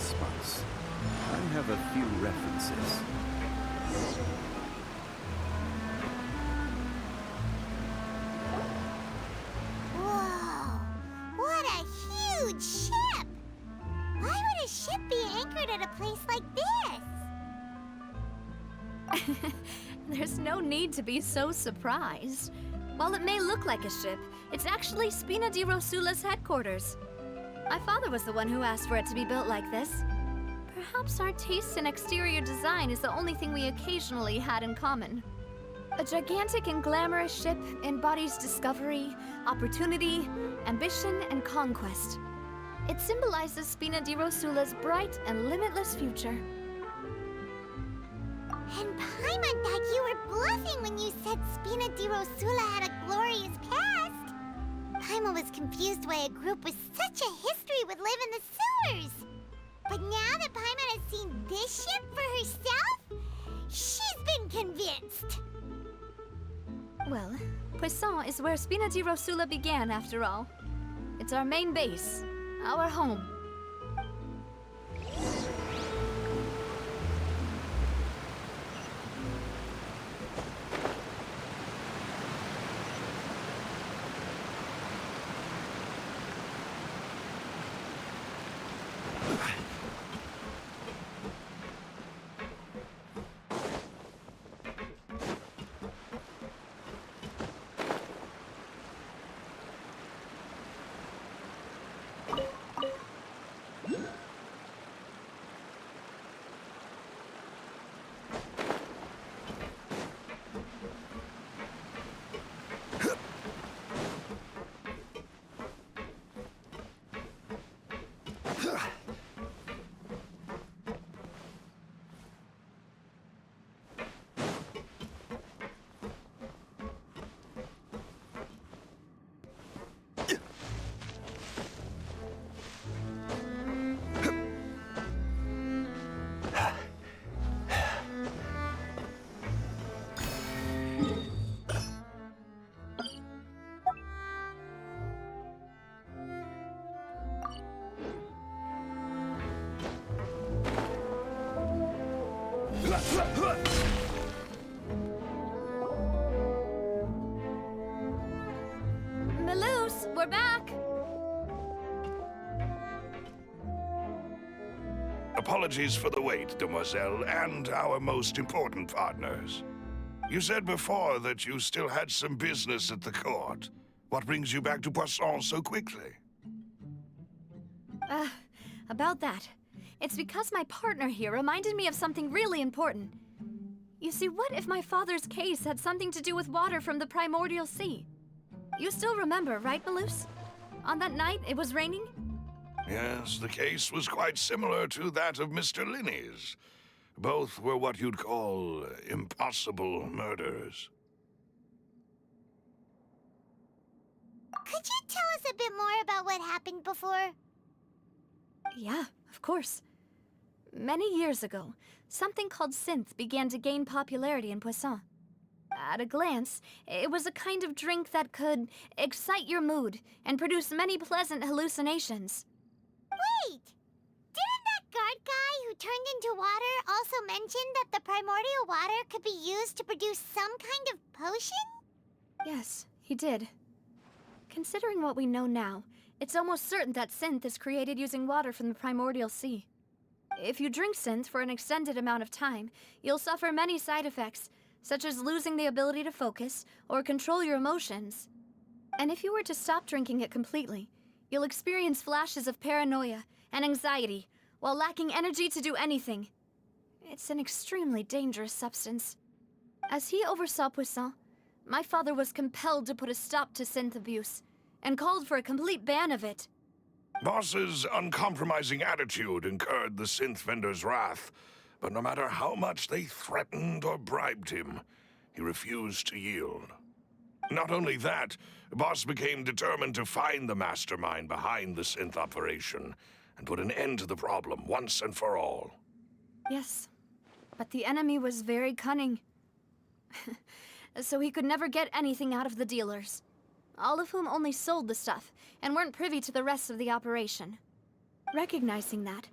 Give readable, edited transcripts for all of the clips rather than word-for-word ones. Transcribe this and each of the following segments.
spots. I have a few references. Whoa! What a huge ship! Why would a ship be anchored at a place like this? There's no need to be so surprised. While it may look like a ship, it's actually Spina di Rosula's headquarters. My father was the one who asked for it to be built like this. Perhaps our taste in exterior design is the only thing we occasionally had in common. A gigantic and glamorous ship embodies discovery, opportunity, ambition, and conquest. It symbolizes Spina di Rosula's bright and limitless future. And Paimon thought you were bluffing when you said Spina di Rosula had a glorious past. Paimon was confused why a group with such a history would live in the sewers. But now that Paimon has seen this ship for herself, she's been convinced. Well, Poisson is where Spina di Rosula began, after all. It's our main base, our home. Melus, we're back! Apologies for the wait, demoiselle, and our most important partners. You said before that you still had some business at the court. What brings you back to Poisson so quickly? About that. It's because my partner here reminded me of something really important. You see, what if my father's case had something to do with water from the primordial sea? You still remember, right, Melus? On that night, it was raining? Yes, the case was quite similar to that of Mr. Linney's. Both were what you'd call impossible murders. Could you tell us a bit more about what happened before? Yeah, of course. Many years ago, something called synth began to gain popularity in Poisson. At a glance, it was a kind of drink that could excite your mood and produce many pleasant hallucinations. Wait! Didn't that guard guy who turned into water also mention that the primordial water could be used to produce some kind of potion? Yes, he did. Considering what we know now, it's almost certain that synth is created using water from the primordial sea. If you drink synth for an extended amount of time, you'll suffer many side effects, such as losing the ability to focus or control your emotions. And if you were to stop drinking it completely, you'll experience flashes of paranoia and anxiety while lacking energy to do anything. It's an extremely dangerous substance. As he oversaw Poisson, my father was compelled to put a stop to synth abuse and called for a complete ban of it. Boss's uncompromising attitude incurred the synth vendor's wrath, but no matter how much they threatened or bribed him, he refused to yield. Not only that, Boss became determined to find the mastermind behind the synth operation and put an end to the problem once and for all. Yes, but the enemy was very cunning. So he could never get anything out of the dealers, all of whom only sold the stuff and weren't privy to the rest of the operation. Recognizing that,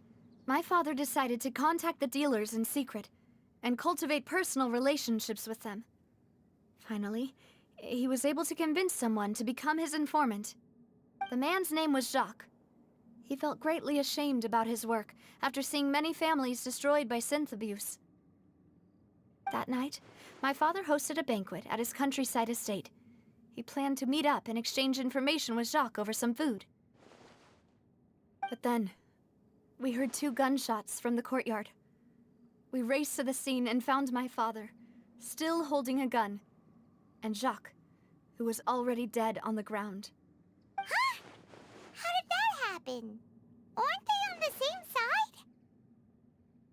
My father decided to contact the dealers in secret and cultivate personal relationships with them. Finally, he was able to convince someone to become his informant. The man's name was Jacques. He felt greatly ashamed about his work after seeing many families destroyed by synth abuse. That night, my father hosted a banquet at his countryside estate. He planned to meet up and exchange information with Jacques over some food. But then, we heard 2 gunshots from the courtyard. We raced to the scene and found my father, still holding a gun, and Jacques, who was already dead on the ground. Huh? How did that happen? Aren't they on the same side?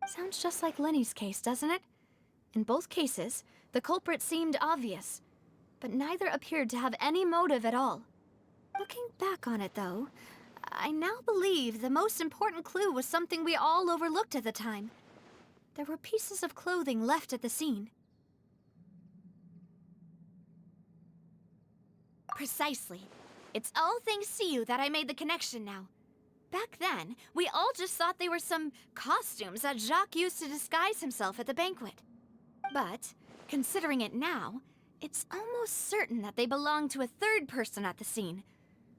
Sounds just like Lenny's case, doesn't it? In both cases, the culprit seemed obvious, but neither appeared to have any motive at all. Looking back on it, though, I now believe the most important clue was something we all overlooked at the time. There were pieces of clothing left at the scene. Precisely. It's all thanks to you that I made the connection now. Back then, we all just thought they were some costumes that Jacques used to disguise himself at the banquet. But, considering it now, it's almost certain that they belong to a third person at the scene.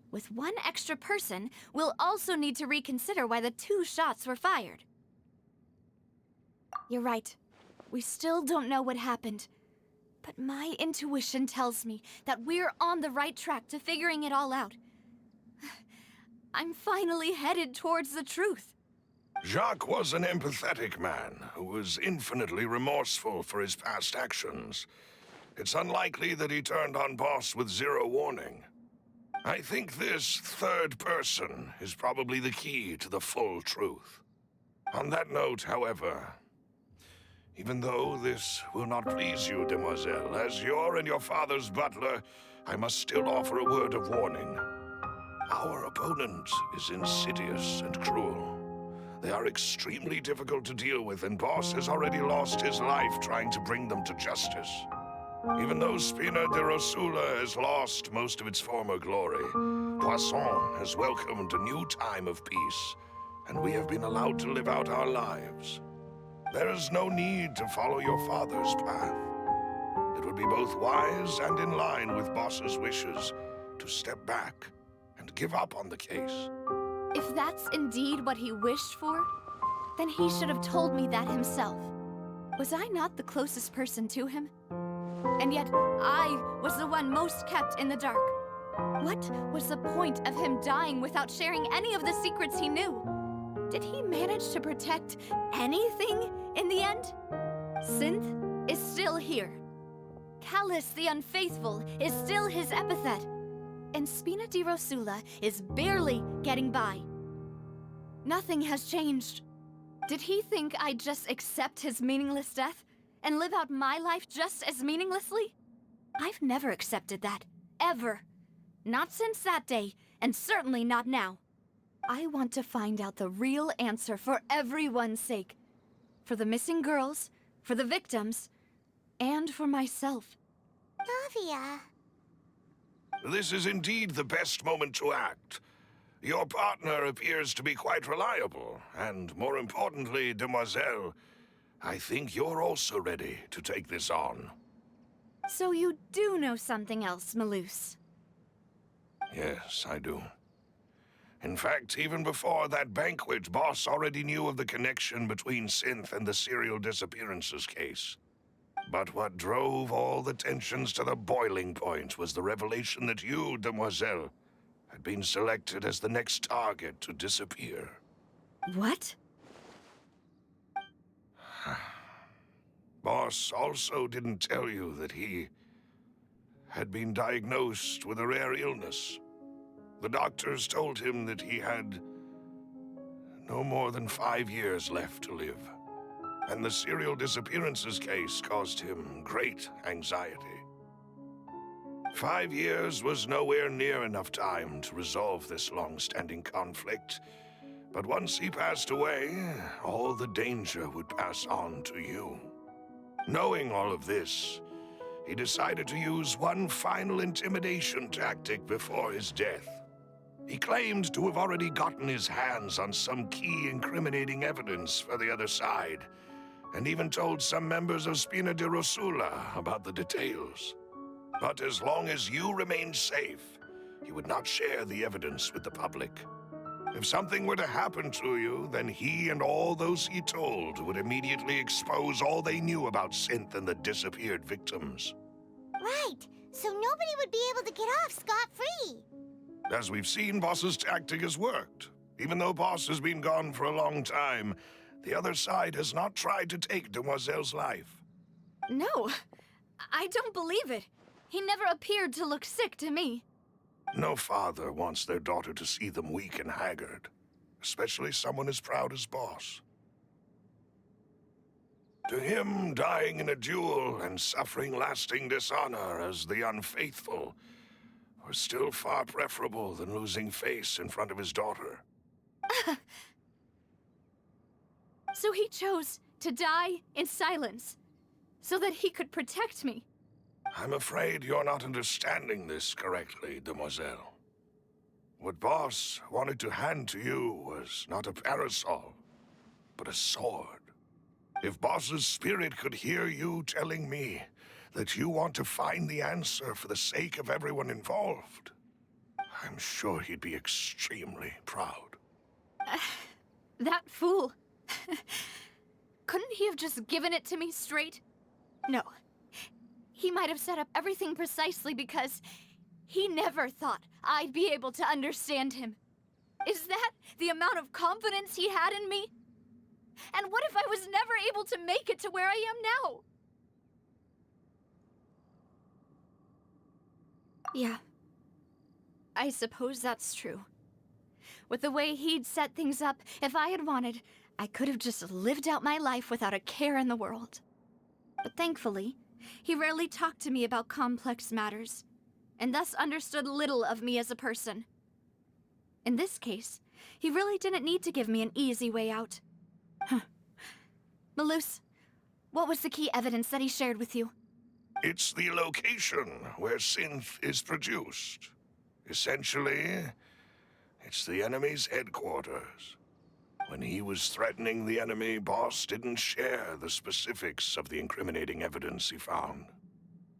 With one extra person, we'll also need to reconsider why the 2 shots were fired. You're right. We still don't know what happened. But my intuition tells me that we're on the right track to figuring it all out. I'm finally headed towards the truth. Jacques was an empathetic man who was infinitely remorseful for his past actions. It's unlikely that he turned on Boss with 0 warning. I think this third person is probably the key to the full truth. On that note, however, even though this will not please you, demoiselle, as your and your father's butler, I must still offer a word of warning. Our opponent is insidious and cruel. They are extremely difficult to deal with, and Boss has already lost his life trying to bring them to justice. Even though Spina de Rosula has lost most of its former glory, Poisson has welcomed a new time of peace, and we have been allowed to live out our lives. There is no need to follow your father's path. It would be both wise and in line with Boss's wishes to step back and give up on the case. If that's indeed what he wished for, then he should have told me that himself. Was I not the closest person to him? And yet, I was the one most kept in the dark. What was the point of him dying without sharing any of the secrets he knew? Did he manage to protect anything in the end? Synth is still here. Callus the Unfaithful is still his epithet. And Spina di Rosula is barely getting by. Nothing has changed. Did he think I'd just accept his meaningless death and live out my life just as meaninglessly? I've never accepted that. Ever. Not since that day, and certainly not now. I want to find out the real answer for everyone's sake. For the missing girls, for the victims, and for myself. Navia. This is indeed the best moment to act. Your partner appears to be quite reliable, and more importantly, demoiselle, I think you're also ready to take this on. So you do know something else, Maloose? Yes, I do. In fact, even before that banquet, Boss already knew of the connection between Synth and the serial disappearances case. But what drove all the tensions to the boiling point was the revelation that you, demoiselle, had been selected as the next target to disappear. What? Boss also didn't tell you that he had been diagnosed with a rare illness. The doctors told him that he had no more than 5 years left to live. And the serial disappearances case caused him great anxiety. 5 years was nowhere near enough time to resolve this long-standing conflict. But once he passed away, all the danger would pass on to you. Knowing all of this, he decided to use one final intimidation tactic before his death. He claimed to have already gotten his hands on some key incriminating evidence for the other side, and even told some members of Spina di Rosula about the details. But as long as you remained safe, he would not share the evidence with the public. If something were to happen to you, then he and all those he told would immediately expose all they knew about Synth and the disappeared victims. Right, so nobody would be able to get off scot-free. As we've seen, Boss's tactic has worked. Even though Boss has been gone for a long time, the other side has not tried to take Demoiselle's life. No, I don't believe it. He never appeared to look sick to me. No father wants their daughter to see them weak and haggard, especially someone as proud as Boss. To him, dying in a duel and suffering lasting dishonor as the unfaithful was still far preferable than losing face in front of his daughter. So he chose to die in silence, so that he could protect me. I'm afraid you're not understanding this correctly, Demoiselle. What Boss wanted to hand to you was not a parasol, but a sword. If Boss's spirit could hear you telling me that you want to find the answer for the sake of everyone involved, I'm sure he'd be extremely proud. That fool. Couldn't he have just given it to me straight? No. He might have set up everything precisely because he never thought I'd be able to understand him. Is that the amount of confidence he had in me? And what if I was never able to make it to where I am now? Yeah. I suppose that's true. With the way he'd set things up, if I had wanted, I could have just lived out my life without a care in the world. But thankfully, he rarely talked to me about complex matters, and thus understood little of me as a person. In this case, he really didn't need to give me an easy way out. Huh. Malus, what was the key evidence that he shared with you? It's the location where synth is produced. Essentially, it's the enemy's headquarters. When he was threatening the enemy, Boss didn't share the specifics of the incriminating evidence he found.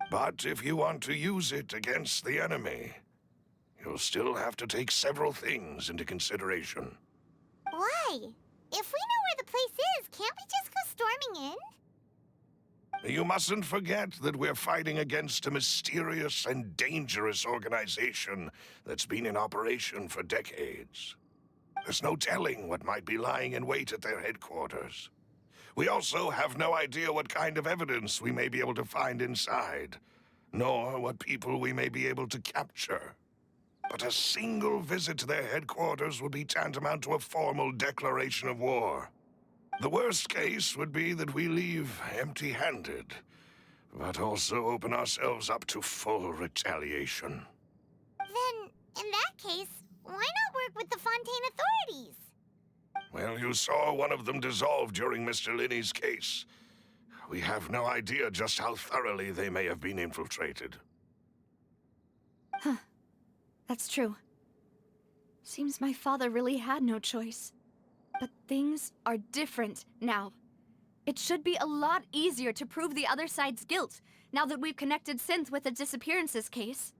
But if you want to use it against the enemy, you'll still have to take several things into consideration. Why? If we know where the place is, can't we just go storming in? You mustn't forget that we're fighting against a mysterious and dangerous organization that's been in operation for decades. There's no telling what might be lying in wait at their headquarters. We also have no idea what kind of evidence we may be able to find inside, nor what people we may be able to capture. But a single visit to their headquarters would be tantamount to a formal declaration of war. The worst case would be that we leave empty-handed, but also open ourselves up to full retaliation. Then, in that case, why not work with the Fontейn authorities? Well, you saw one of them dissolve during Mr. Linney's case. We have no idea just how thoroughly they may have been infiltrated. Huh. That's true. Seems my father really had no choice. But things are different now. It should be a lot easier to prove the other side's guilt, now that we've connected Synth with the disappearances case.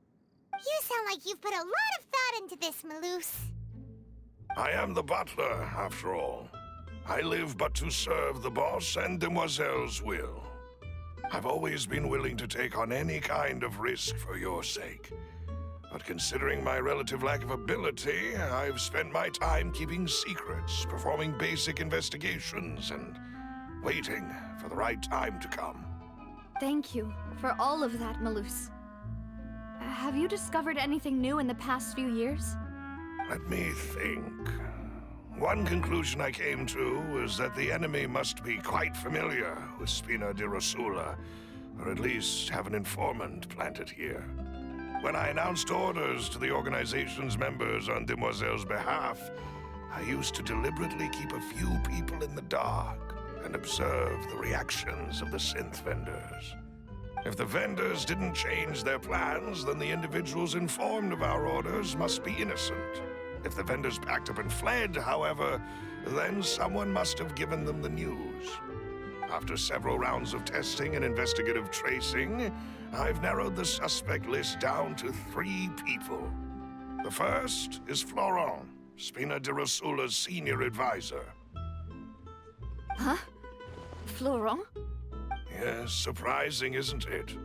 You sound like you've put a lot of thought into this, Malus. I am the butler, after all. I live but to serve the boss and Demoiselle's will. I've always been willing to take on any kind of risk for your sake. But considering my relative lack of ability, I've spent my time keeping secrets, performing basic investigations, and waiting for the right time to come. Thank you for all of that, Malus. Have you discovered anything new in the past few years? Let me think. One conclusion I came to was that the enemy must be quite familiar with Spina di Rosula, or at least have an informant planted here. When I announced orders to the organization's members on Demoiselle's behalf, I used to deliberately keep a few people in the dark and observe the reactions of the synth vendors. If the vendors didn't change their plans, then the individuals informed of our orders must be innocent. If the vendors packed up and fled, however, then someone must have given them the news. After several rounds of testing and investigative tracing, I've narrowed the suspect list down to 3 people. The first is Florent, Spina di Rosula's senior advisor. Huh? Florent? Yes, surprising, isn't it?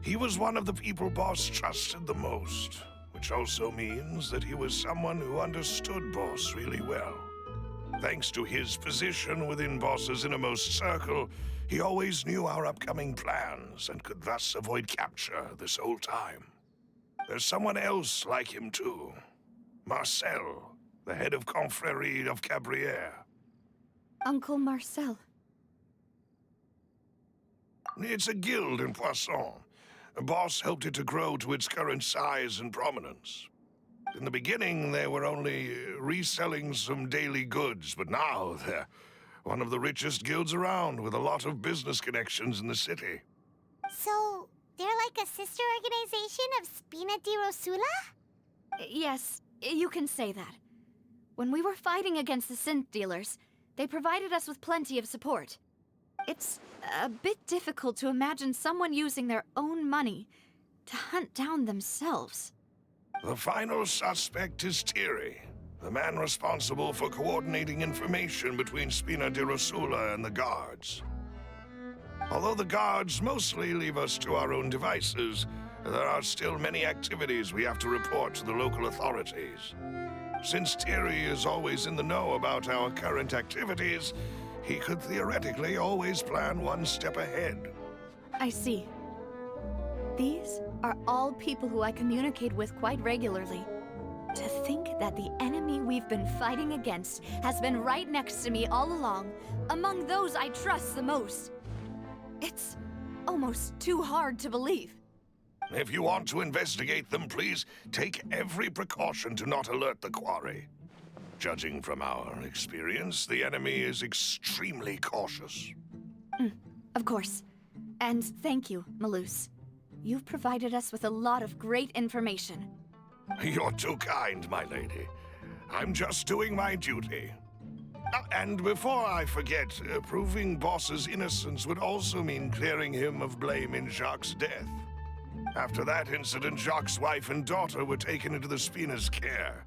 He was one of the people Boss trusted the most, which also means that he was someone who understood Boss really well. Thanks to his position within Boss's innermost circle, he always knew our upcoming plans and could thus avoid capture this whole time. There's someone else like him too. Marcel, the head of Confrérie of Cabrières. Uncle Marcel. It's a guild in Poisson. Boss helped it to grow to its current size and prominence. In the beginning, they were only reselling some daily goods, but now they're one of the richest guilds around with a lot of business connections in the city. So, they're like a sister organization of Spina di Rosula? Yes, you can say that. When we were fighting against the synth dealers, they provided us with plenty of support. It's a bit difficult to imagine someone using their own money to hunt down themselves. The final suspect is Thierry, the man responsible for coordinating information between Spina di Rosula and the guards. Although the guards mostly leave us to our own devices, there are still many activities we have to report to the local authorities. Since Thierry is always in the know about our current activities, he could theoretically always plan one step ahead. I see. These are all people who I communicate with quite regularly. To think that the enemy we've been fighting against has been right next to me all along, among those I trust the most. It's almost too hard to believe. If you want to investigate them, please take every precaution to not alert the quarry. Judging from our experience, the enemy is extremely cautious. Of course. And thank you, Malus. You've provided us with a lot of great information. You're too kind, my lady. I'm just doing my duty. And before I forget, proving Boss's innocence would also mean clearing him of blame in Jacques' death. After that incident, Jacques' wife and daughter were taken into the Spina's care.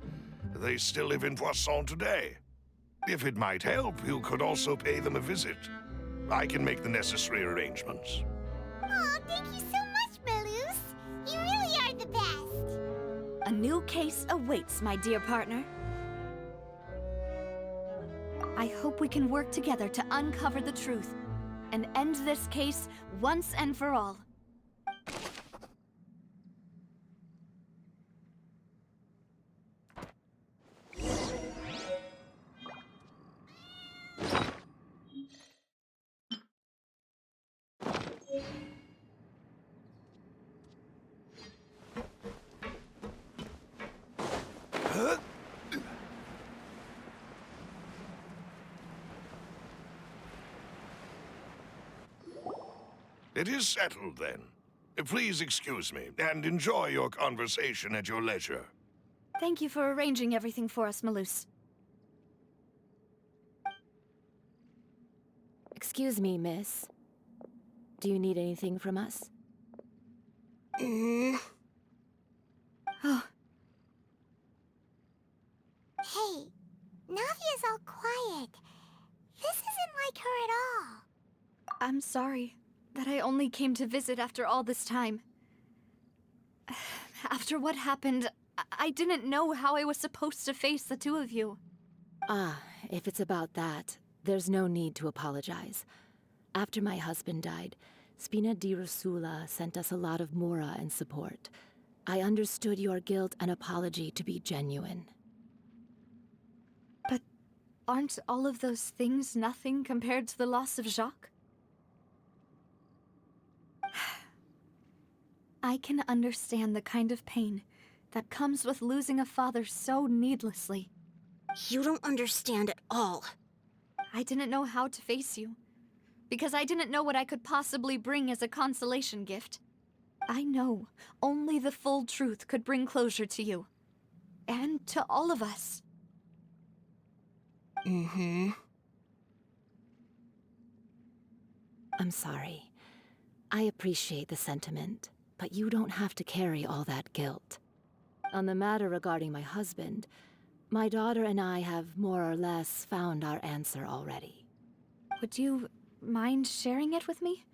They still live in Poisson today. If it might help, you could also pay them a visit. I can make the necessary arrangements. Aw, thank you so much, Malus. You really are the best. A new case awaits, my dear partner. I hope we can work together to uncover the truth and end this case once and for all. It is settled, then. Please excuse me, and enjoy your conversation at your leisure. Thank you for arranging everything for us, Malus. Excuse me, miss. Do you need anything from us? Oh, Hey, Navia's all quiet. This isn't like her at all. I'm sorry that I only came to visit after all this time. After what happened, I didn't know how I was supposed to face the two of you. Ah, if it's about that, there's no need to apologize. After my husband died, Spina di Rosula sent us a lot of mora and support. I understood your guilt and apology to be genuine. But aren't all of those things nothing compared to the loss of Jacques? I can understand the kind of pain that comes with losing a father so needlessly. You don't understand at all. I didn't know how to face you. because I didn't know what I could possibly bring as a consolation gift. I know only the full truth could bring closure to you. And to all of us. I'm sorry. I appreciate the sentiment, but you don't have to carry all that guilt. On the matter regarding my husband, my daughter and I have more or less found our answer already. Would you mind sharing it with me?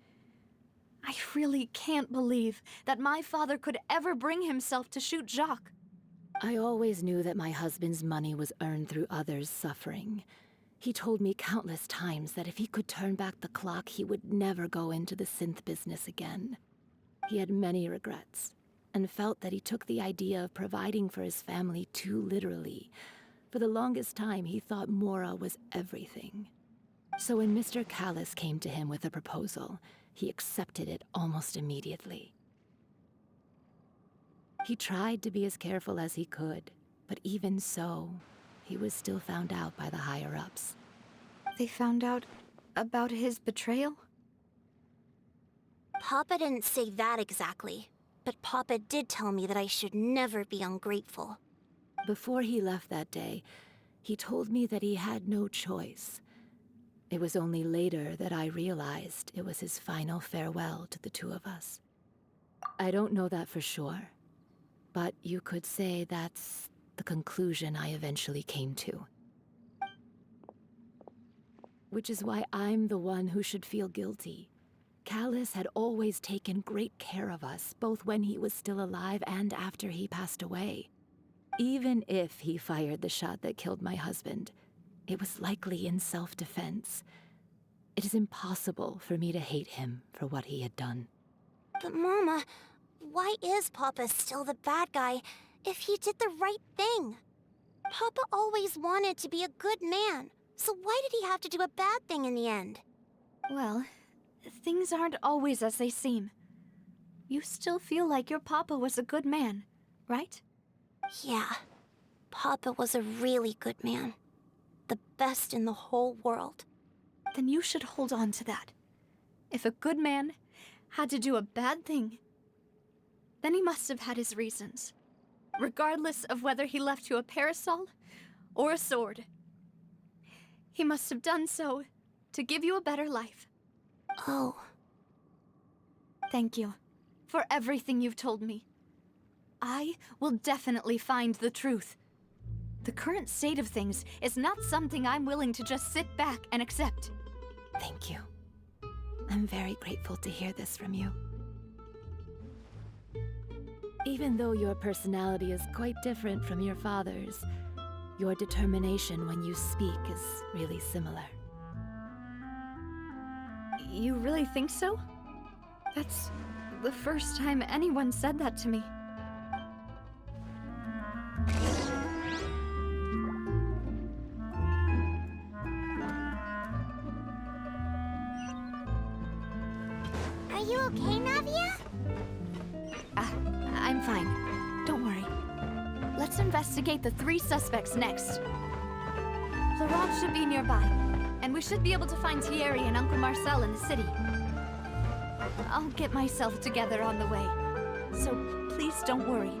I really can't believe that my father could ever bring himself to shoot Jacques. I always knew that my husband's money was earned through others' suffering. He told me countless times that if he could turn back the clock, he would never go into the synth business again. He had many regrets, and felt that he took the idea of providing for his family too literally. For the longest time, he thought Mora was everything. So when Mr. Callis came to him with a proposal, he accepted it almost immediately. He tried to be as careful as he could, but even so, he was still found out by the higher-ups. They found out about his betrayal? Papa didn't say that exactly, but Papa did tell me that I should never be ungrateful. Before he left that day, he told me that he had no choice. It was only later that I realized it was his final farewell to the two of us. I don't know that for sure, but you could say that's the conclusion I eventually came to. Which is why I'm the one who should feel guilty. Callis had always taken great care of us, both when he was still alive and after he passed away. Even if he fired the shot that killed my husband, it was likely in self-defense. It is impossible for me to hate him for what he had done. But Mama, why is Papa still the bad guy if he did the right thing? Papa always wanted to be a good man, so why did he have to do a bad thing in the end? Well, things aren't always as they seem. You still feel like your papa was a good man, right? Yeah, Papa was a really good man. The best in the whole world. Then you should hold on to that. If a good man had to do a bad thing, then he must have had his reasons. Regardless of whether he left you a parasol or a sword. He must have done so to give you a better life. Oh. Thank you for everything you've told me. I will definitely find the truth. The current state of things is not something I'm willing to just sit back and accept. Thank you. I'm very grateful to hear this from you. Even though your personality is quite different from your father's, your determination when you speak is really similar. You really think so? That's the first time anyone said that to me. Are you okay, Navia? I'm fine. Don't worry. Let's investigate the 3 suspects next. Laurent should be nearby, and we should be able to find Thierry and Uncle Marcel in the city. I'll get myself together on the way, so please don't worry.